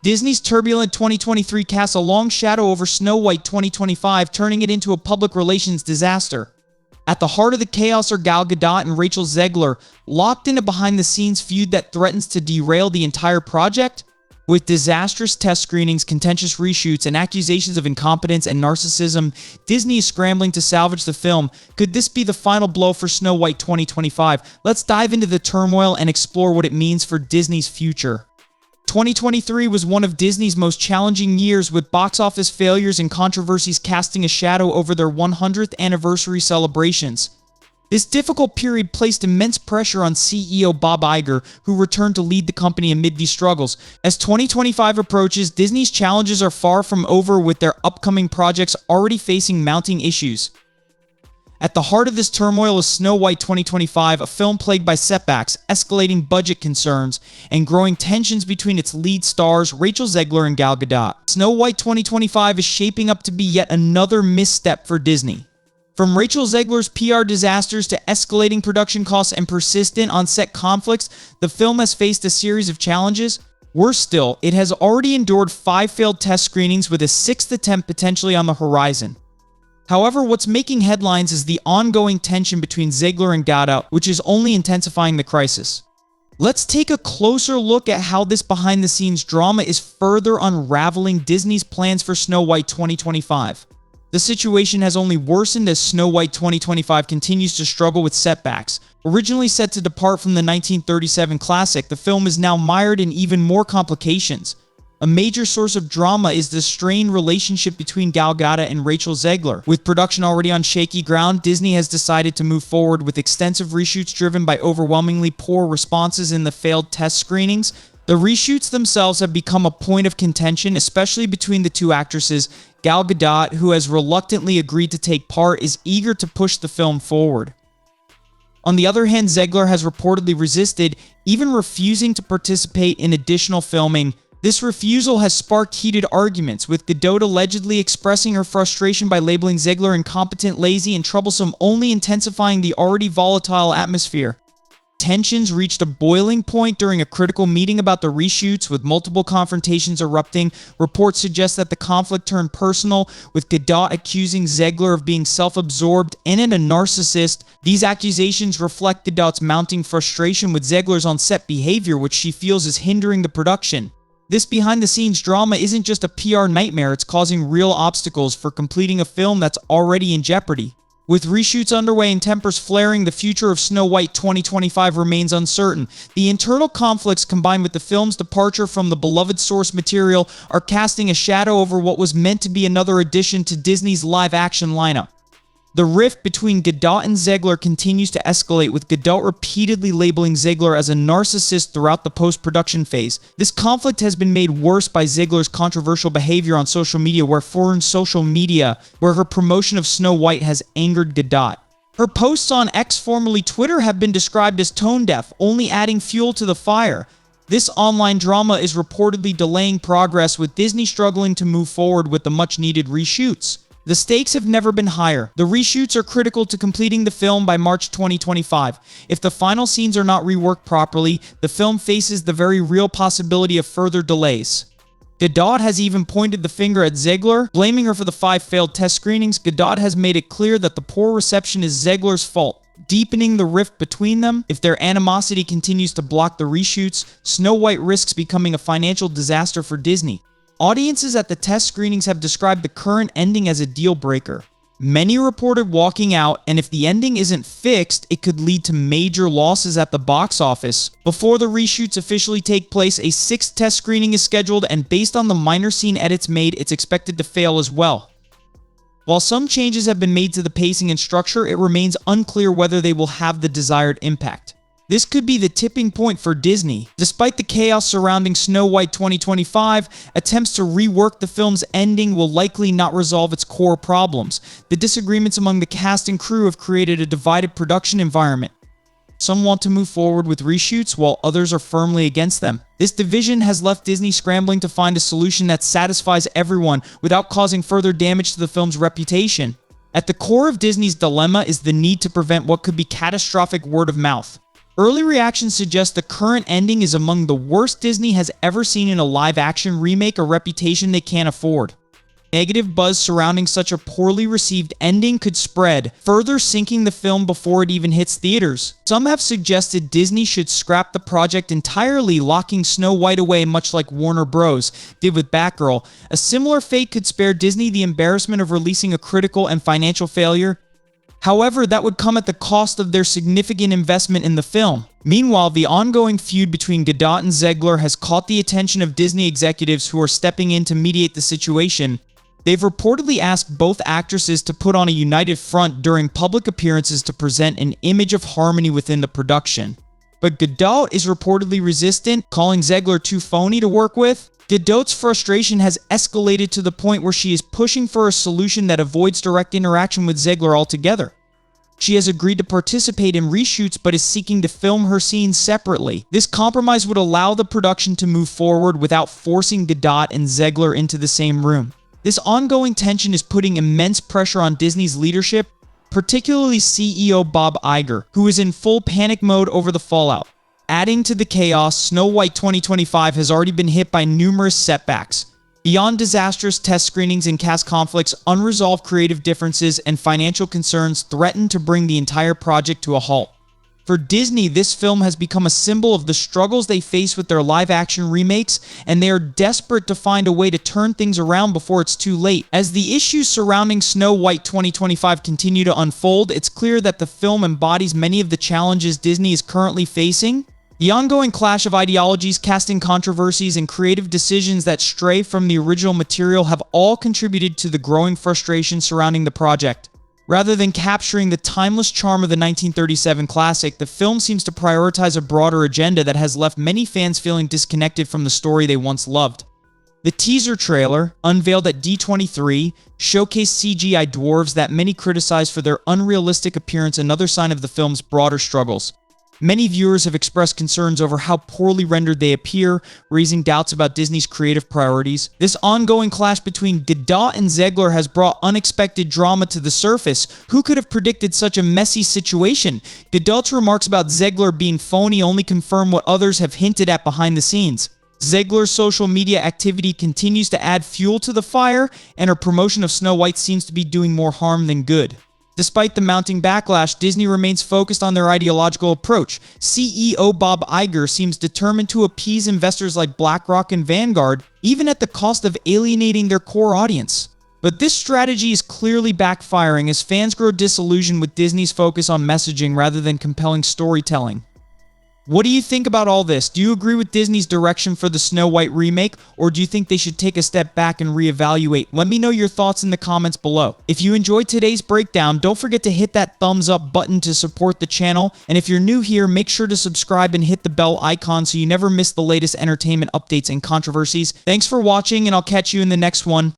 Disney's turbulent 2023 casts a long shadow over Snow White 2025, turning it into a public relations disaster. At the heart of the chaos are Gal Gadot and Rachel Zegler, locked in a behind-the-scenes feud that threatens to derail the entire project. With disastrous test screenings, contentious reshoots, and accusations of incompetence and narcissism, Disney is scrambling to salvage the film. Could this be the final blow for Snow White 2025? Let's dive into the turmoil and explore what it means for Disney's future. 2023 was one of Disney's most challenging years, with box office failures and controversies casting a shadow over their 100th anniversary celebrations. This difficult period placed immense pressure on CEO Bob Iger, who returned to lead the company amid these struggles. As 2025 approaches, Disney's challenges are far from over, with their upcoming projects already facing mounting issues. At the heart of this turmoil is Snow White 2025, a film plagued by setbacks, escalating budget concerns, and growing tensions between its lead stars, Rachel Zegler and Gal Gadot. Snow White 2025 is shaping up to be yet another misstep for Disney. From Rachel Zegler's PR disasters to escalating production costs and persistent on-set conflicts, the film has faced a series of challenges. Worse still, it has already endured 5 failed test screenings, with a 6th attempt potentially on the horizon. However, what's making headlines is the ongoing tension between Zegler and Gadot, which is only intensifying the crisis. Let's take a closer look at how this behind-the-scenes drama is further unraveling Disney's plans for Snow White 2025. The situation has only worsened as Snow White 2025 continues to struggle with setbacks. Originally set to depart from the 1937 classic, the film is now mired in even more complications. A major source of drama is the strained relationship between Gal Gadot and Rachel Zegler. With production already on shaky ground, Disney has decided to move forward with extensive reshoots driven by overwhelmingly poor responses in the failed test screenings. The reshoots themselves have become a point of contention, especially between the two actresses. Gal Gadot, who has reluctantly agreed to take part, is eager to push the film forward. On the other hand, Zegler has reportedly resisted, even refusing to participate in additional filming. This refusal has sparked heated arguments, with Gadot allegedly expressing her frustration by labeling Zegler incompetent, lazy, and troublesome, only intensifying the already volatile atmosphere. Tensions reached a boiling point during a critical meeting about the reshoots, with multiple confrontations erupting. Reports suggest that the conflict turned personal, with Gadot accusing Zegler of being self-absorbed and a narcissist. These accusations reflect Gadot's mounting frustration with Zegler's on-set behavior, which she feels is hindering the production. This behind-the-scenes drama isn't just a PR nightmare, it's causing real obstacles for completing a film that's already in jeopardy. With reshoots underway and tempers flaring, the future of Snow White 2025 remains uncertain. The internal conflicts, combined with the film's departure from the beloved source material, are casting a shadow over what was meant to be another addition to Disney's live-action lineup. The rift between Gadot and Zegler continues to escalate, with Gadot repeatedly labeling Zegler as a narcissist throughout the post-production phase. This conflict has been made worse by Zegler's controversial behavior on social media, where her promotion of Snow White has angered Gadot. Her posts on X, formerly Twitter, have been described as tone-deaf, only adding fuel to the fire. This online drama is reportedly delaying progress, with Disney struggling to move forward with the much-needed reshoots. The stakes have never been higher. The reshoots are critical to completing the film by March 2025. If the final scenes are not reworked properly, the film faces the very real possibility of further delays. Gadot has even pointed the finger at Zegler, blaming her for the 5 failed test screenings. Gadot has made it clear that the poor reception is Zegler's fault, deepening the rift between them. If their animosity continues to block the reshoots, Snow White risks becoming a financial disaster for Disney. Audiences at the test screenings have described the current ending as a deal-breaker. Many reported walking out, and if the ending isn't fixed, it could lead to major losses at the box office. Before the reshoots officially take place, a 6th test screening is scheduled, and based on the minor scene edits made, it's expected to fail as well. While some changes have been made to the pacing and structure, it remains unclear whether they will have the desired impact. This could be the tipping point for Disney. Despite the chaos surrounding Snow White 2025, attempts to rework the film's ending will likely not resolve its core problems. The disagreements among the cast and crew have created a divided production environment. Some want to move forward with reshoots, while others are firmly against them. This division has left Disney scrambling to find a solution that satisfies everyone without causing further damage to the film's reputation. At the core of Disney's dilemma is the need to prevent what could be catastrophic word of mouth. Early reactions suggest the current ending is among the worst Disney has ever seen in a live-action remake, a reputation they can't afford. Negative buzz surrounding such a poorly received ending could spread, further sinking the film before it even hits theaters. Some have suggested Disney should scrap the project entirely, locking Snow White away much like Warner Bros. Did with Batgirl. A similar fate could spare Disney the embarrassment of releasing a critical and financial failure. However, that would come at the cost of their significant investment in the film. Meanwhile, the ongoing feud between Gadot and Zegler has caught the attention of Disney executives who are stepping in to mediate the situation. They've reportedly asked both actresses to put on a united front during public appearances to present an image of harmony within the production. But Gadot is reportedly resistant, calling Zegler too phony to work with. Gadot's frustration has escalated to the point where she is pushing for a solution that avoids direct interaction with Zegler altogether. She has agreed to participate in reshoots but is seeking to film her scenes separately. This compromise would allow the production to move forward without forcing Gadot and Zegler into the same room. This ongoing tension is putting immense pressure on Disney's leadership, particularly CEO Bob Iger, who is in full panic mode over the fallout. Adding to the chaos, Snow White 2025 has already been hit by numerous setbacks. Beyond disastrous test screenings and cast conflicts, unresolved creative differences and financial concerns threaten to bring the entire project to a halt. For Disney, this film has become a symbol of the struggles they face with their live-action remakes, and they are desperate to find a way to turn things around before it's too late. As the issues surrounding Snow White 2025 continue to unfold, it's clear that the film embodies many of the challenges Disney is currently facing. The ongoing clash of ideologies, casting controversies, and creative decisions that stray from the original material have all contributed to the growing frustration surrounding the project. Rather than capturing the timeless charm of the 1937 classic, the film seems to prioritize a broader agenda that has left many fans feeling disconnected from the story they once loved. The teaser trailer, unveiled at D23, showcased CGI dwarves that many criticized for their unrealistic appearance, another sign of the film's broader struggles. Many viewers have expressed concerns over how poorly rendered they appear, raising doubts about Disney's creative priorities. This ongoing clash between Gadot and Zegler has brought unexpected drama to the surface. Who could have predicted such a messy situation? Gadot's remarks about Zegler being phony only confirm what others have hinted at behind the scenes. Zegler's social media activity continues to add fuel to the fire, and her promotion of Snow White seems to be doing more harm than good. Despite the mounting backlash, Disney remains focused on their ideological approach. CEO Bob Iger seems determined to appease investors like BlackRock and Vanguard, even at the cost of alienating their core audience. But this strategy is clearly backfiring as fans grow disillusioned with Disney's focus on messaging rather than compelling storytelling. What do you think about all this? Do you agree with Disney's direction for the Snow White remake, or do you think they should take a step back and reevaluate? Let me know your thoughts in the comments below. If you enjoyed today's breakdown, don't forget to hit that thumbs up button to support the channel, and if you're new here, make sure to subscribe and hit the bell icon so you never miss the latest entertainment updates and controversies. Thanks for watching, and I'll catch you in the next one.